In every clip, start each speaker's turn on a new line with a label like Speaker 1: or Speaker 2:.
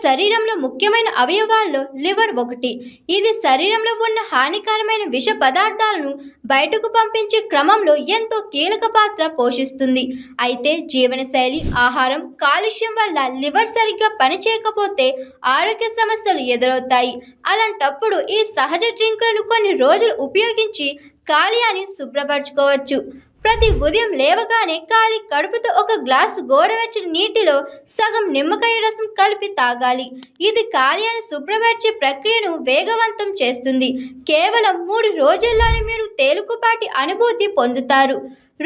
Speaker 1: శరీరంలో ముఖ్యమైన అవయవాల్లో లివర్ ఒకటి. ఇది శరీరంలో ఉన్న హానికరమైన విష పదార్థాలను బయటకు పంపించే క్రమంలో ఎంతో కీలక పాత్ర పోషిస్తుంది. అయితే జీవనశైలి, ఆహారం, కాలుష్యం వల్ల లివర్ సరిగ్గా పనిచేయకపోతే ఆరోగ్య సమస్యలు ఎదురవుతాయి. అలాంటప్పుడు ఈ సహజ డ్రింకులను కొన్ని రోజులు ఉపయోగించి కాలేయాన్ని శుభ్రపరచుకోవచ్చు. ప్రతి ఉదయం లేవగానే ఖాళీ కడుపుతో ఒక గ్లాసు గోరువెచ్చని నీటిలో సగం నిమ్మకాయ రసం కలిపి తాగాలి. ఇది కాలేయాన్ని శుభ్రపరిచే ప్రక్రియను వేగవంతం చేస్తుంది. కేవలం 3 రోజుల్లోనే మీరు తేలికపాటి అనుభూతి పొందుతారు.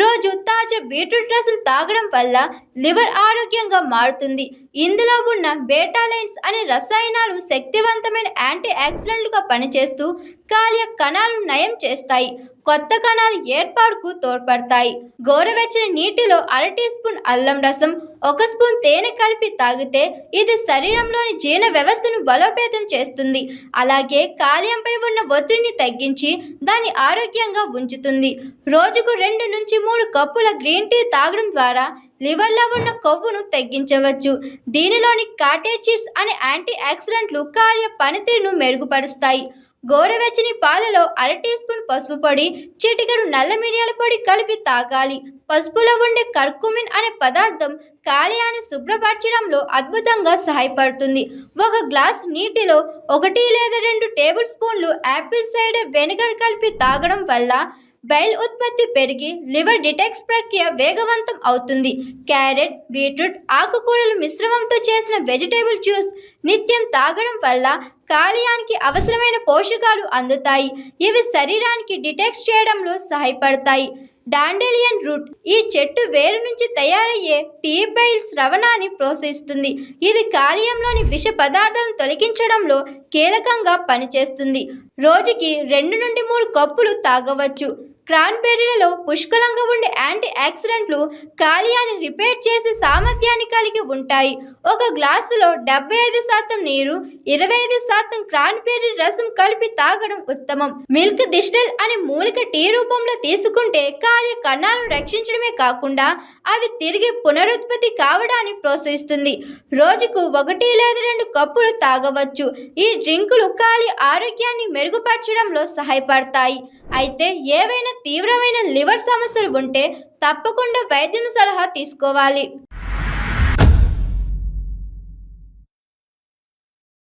Speaker 1: రోజు తాజా బీట్రూట్ రసం తాగడం వల్ల లివర్ ఆరోగ్యంగా మారుతుంది. ఇందులో ఉన్న బేటాలైన్స్ అనే రసాయనాలు శక్తివంతమైన యాంటీ ఆక్సిడెంట్లుగా పనిచేస్తూ కాలేయ కణాలను నయం చేస్తాయి, కొత్త కణాల ఏర్పాటుకు తోడ్పడతాయి. గోరువెచ్చని నీటిలో అర టీ స్పూన్ అల్లం రసం, 1 స్పూన్ తేనె కలిపి తాగితే ఇది శరీరంలోని జీర్ణ వ్యవస్థను బలోపేతం చేస్తుంది. అలాగే కాలేయంపై ఉన్న ఒత్తిడిని తగ్గించి దాన్ని ఆరోగ్యంగా ఉంచుతుంది. రోజుకు 2 నుంచి 3 కప్పుల గ్రీన్ టీ తాగడం ద్వారా లివర్లో ఉన్న కొవ్వును తగ్గించవచ్చు. దీనిలోని కాటేచిడ్స్ అనే యాంటీ ఆక్సిడెంట్లు కాలేయ పనితీరును మెరుగుపరుస్తాయి. గోరువెచ్చని పాలలో అర టీ స్పూన్ పసుపు పొడి, చిటికెడు నల్ల మిరియాల పొడి కలిపి తాగాలి. పసుపులో ఉండే కర్కుమిన్ అనే పదార్థం కాలేయాన్ని శుభ్రపరచడంలో అద్భుతంగా సహాయపడుతుంది. 1 గ్లాస్ నీటిలో 1 లేదా 2 టేబుల్ స్పూన్లు యాపిల్ సైడర్ వెనిగర్ కలిపి తాగడం వల్ల బైల్ ఉత్పత్తి పెరిగి లివర్ డిటాక్స్ ప్రక్రియ వేగవంతం అవుతుంది. క్యారెట్, బీట్రూట్, ఆకుకూరల మిశ్రమంతో చేసిన వెజిటేబుల్ జ్యూస్ నిత్యం తాగడం వల్ల కాలేయానికి అవసరమైన పోషకాలు అందుతాయి. ఇవి శరీరానికి డిటాక్స్ చేయడంలో సహాయపడతాయి. డాండేలియన్ రూట్ ఈ చెట్టు వేరు నుంచి తయారయ్యే టీ బైల్ స్రవణాన్ని ప్రోత్సహిస్తుంది. ఇది కాలేయంలోని విష పదార్థాలను తొలగించడంలో కీలకంగా పనిచేస్తుంది. రోజుకి 2 నుండి 3 కప్పులు తాగవచ్చు. క్రాన్బెర్రీలలో పుష్కలంగా ఉండే యాంటీ ఆక్సిడెంట్లు కాలేయాన్ని రిపేర్ చేసే సామర్థ్యాన్ని కలిగి ఉంటాయి. 1 గ్లాసులో 75% నీరు, 25% క్రాన్బెర్రీ రసం కలిపి తాగడం ఉత్తమం. మిల్క్ దిస్టిల్ అనే మూలిక టీ రూపంలో తీసుకుంటే కాలేయ కణాలను రక్షించడమే కాకుండా అవి తిరిగి పునరుత్పత్తి కావడాన్ని ప్రోత్సహిస్తుంది. రోజుకు 1 లేదా 2 కప్పులు తాగవచ్చు. ఈ డ్రింకులు కాలేయ ఆరోగ్యాన్ని మెరుగుపరచడంలో సహాయపడతాయి. అయితే ఏవైనా తీవ్రమైన లివర్ సమస్యలు ఉంటే తప్పకుండా వైద్యుని సలహా తీసుకోవాలి.